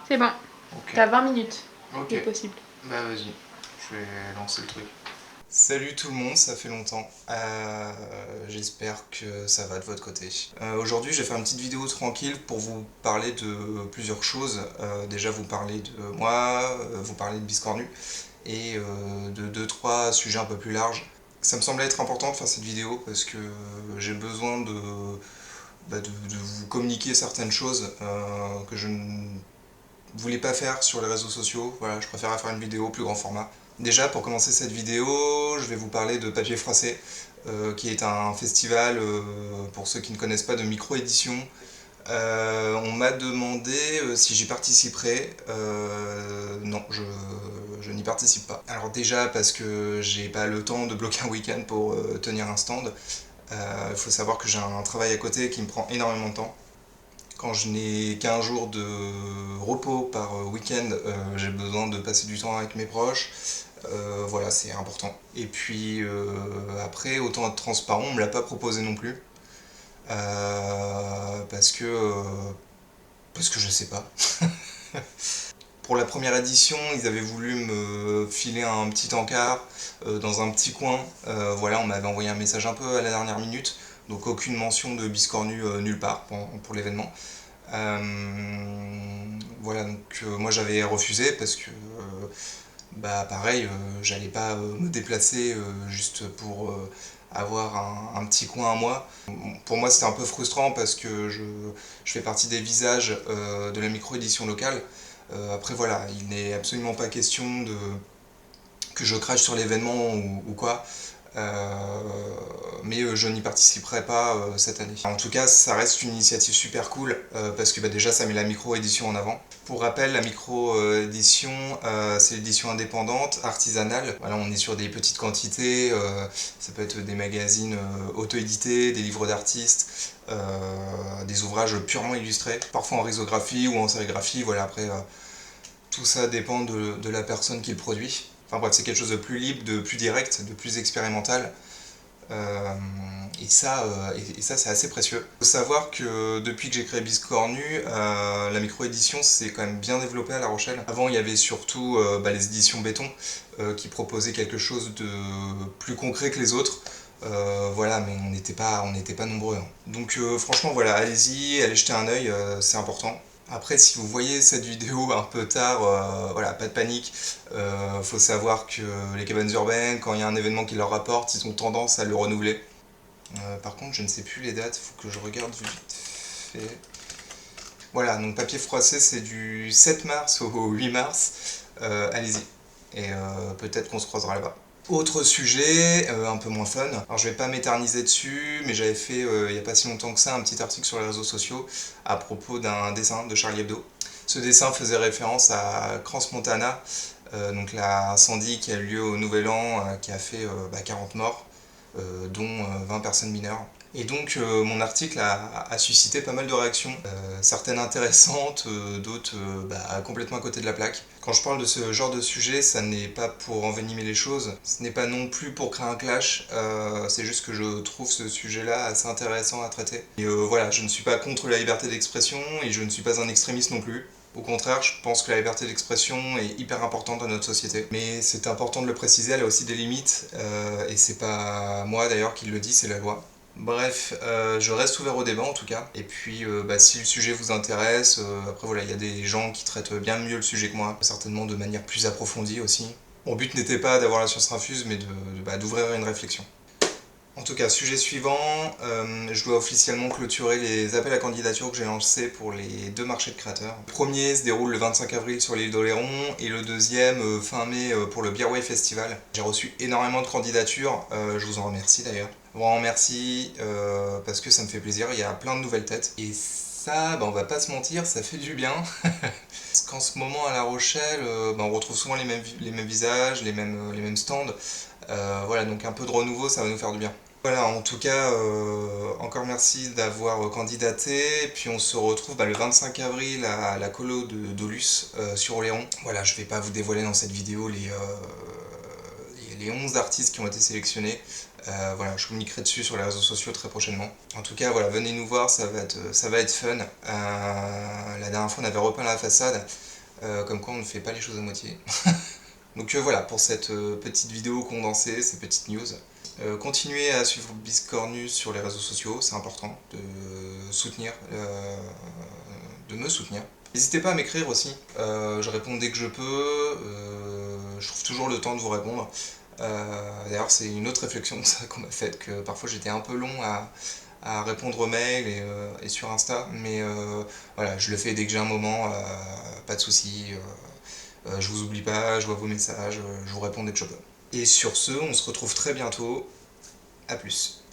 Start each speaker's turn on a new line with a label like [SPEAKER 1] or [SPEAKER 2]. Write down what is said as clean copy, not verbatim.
[SPEAKER 1] C'est bon,
[SPEAKER 2] Ok.
[SPEAKER 1] t'as 20 minutes,
[SPEAKER 2] Ok.
[SPEAKER 1] c'est possible.
[SPEAKER 2] Bah vas-y, je vais lancer le truc. Salut tout le monde, ça fait longtemps. J'espère que ça va de votre côté. Aujourd'hui, je vais faire une petite vidéo tranquille pour vous parler de plusieurs choses. Déjà, vous parler de moi, vous parler de Biscornu et de 2-3 sujets un peu plus larges. Ça me semblait être important de faire cette vidéo parce que j'ai besoin de vous communiquer certaines choses que je ne voulais pas faire sur les réseaux sociaux. Voilà, je préfère faire une vidéo plus grand format. Déjà, pour commencer cette vidéo, je vais vous parler de Papier Froissé, qui est un festival, pour ceux qui ne connaissent pas, de micro-édition. On m'a demandé si j'y participerais. Non, je n'y participe pas. Alors déjà parce que j'ai pas le temps de bloquer un week-end pour tenir un stand. Il faut savoir que j'ai un travail à côté qui me prend énormément de temps. Quand je n'ai qu'un jour de repos par week-end, j'ai besoin de passer du temps avec mes proches. Voilà, c'est important. Et puis après, autant être transparent, on me l'a pas proposé non plus. Parce que je sais pas. Pour la première édition, ils avaient voulu me filer un petit encart dans un petit coin. Voilà, on m'avait envoyé un message un peu à la dernière minute. Donc aucune mention de Biscornu nulle part pour l'événement. Voilà, donc moi j'avais refusé parce que bah pareil, j'allais pas me déplacer juste pour avoir un petit coin à moi. Pour moi c'était un peu frustrant parce que je fais partie des visages de la micro-édition locale. Après voilà, il n'est absolument pas question que je crache sur l'événement ou quoi. Mais je n'y participerai pas cette année. En tout cas, ça reste une initiative super cool parce que bah, déjà ça met la micro-édition en avant. Pour rappel, la micro-édition, c'est l'édition indépendante, artisanale. Voilà, on est sur des petites quantités, ça peut être des magazines auto-édités, des livres d'artistes, des ouvrages purement illustrés, parfois en risographie ou en sérigraphie. Voilà, après, tout ça dépend de la personne qui le produit. Enfin bref, c'est quelque chose de plus libre, de plus direct, de plus expérimental. Et ça c'est assez précieux. Il faut savoir que depuis que j'ai créé Biscornu, la micro-édition s'est quand même bien développée à La Rochelle. Avant, il y avait surtout les éditions Béton qui proposaient quelque chose de plus concret que les autres. Voilà, mais on n'était pas nombreux. Hein. Donc franchement, voilà, allez-y, allez jeter un œil, c'est important. Après, si vous voyez cette vidéo un peu tard, voilà, pas de panique. Faut savoir que les cabanes urbaines, quand il y a un événement qui leur rapporte, ils ont tendance à le renouveler. Par contre, je ne sais plus les dates, faut que je regarde vite fait. Voilà, donc Papier Froissé, c'est du 7 mars au 8 mars. Allez-y. Et peut-être qu'on se croisera là-bas. Autre sujet, un peu moins fun. Alors je vais pas m'éterniser dessus, mais j'avais fait il n'y a pas si longtemps que ça un petit article sur les réseaux sociaux à propos d'un dessin de Charlie Hebdo. Ce dessin faisait référence à Crans-Montana, donc l'incendie qui a eu lieu au Nouvel An, qui a fait 40 morts, dont 20 personnes mineures. Et donc mon article a suscité pas mal de réactions, certaines intéressantes, d'autres complètement à côté de la plaque. Quand je parle de ce genre de sujet, ça n'est pas pour envenimer les choses, ce n'est pas non plus pour créer un clash, c'est juste que je trouve ce sujet-là assez intéressant à traiter. Et voilà, je ne suis pas contre la liberté d'expression et je ne suis pas un extrémiste non plus. Au contraire, je pense que la liberté d'expression est hyper importante dans notre société. Mais c'est important de le préciser, elle a aussi des limites, et c'est pas moi d'ailleurs qui le dit, c'est la loi. Bref, je reste ouvert au débat en tout cas. Et puis, si le sujet vous intéresse, après voilà, il y a des gens qui traitent bien mieux le sujet que moi, certainement de manière plus approfondie aussi. Mon but n'était pas d'avoir la science infuse, mais d'ouvrir une réflexion. En tout cas, sujet suivant, je dois officiellement clôturer les appels à candidature que j'ai lancés pour les deux marchés de créateurs. Le premier se déroule le 25 avril sur l'île d'Oléron et le deuxième fin mai pour le Beerway Festival. J'ai reçu énormément de candidatures, je vous en remercie d'ailleurs. Je vous en remercie parce que ça me fait plaisir, il y a plein de nouvelles têtes. Et ça, on va pas se mentir, ça fait du bien. Parce qu'en ce moment à La Rochelle, on retrouve souvent les mêmes visages, les mêmes stands. Voilà, donc un peu de renouveau, ça va nous faire du bien. Voilà, en tout cas, encore merci d'avoir candidaté. Puis on se retrouve le 25 avril à la colo d'Olus sur Oléron. Voilà, je vais pas vous dévoiler dans cette vidéo les 11 artistes qui ont été sélectionnés. Voilà, je communiquerai dessus sur les réseaux sociaux très prochainement. En tout cas, voilà, venez nous voir, ça va être fun. La dernière fois, on avait repeint la façade. comme quoi on ne fait pas les choses à moitié. Donc voilà pour cette petite vidéo condensée, ces petites news. Continuez à suivre Biscornu sur les réseaux sociaux, c'est important de me soutenir. N'hésitez pas à m'écrire aussi, je réponds dès que je peux, je trouve toujours le temps de vous répondre. D'ailleurs c'est une autre réflexion qu'on m'a faite, que parfois j'étais un peu long à répondre aux mails et sur Insta, mais voilà, je le fais dès que j'ai un moment, pas de soucis, je vous oublie pas, je vois vos messages, je vous réponds dès que je peux. Et sur ce, on se retrouve très bientôt, à plus.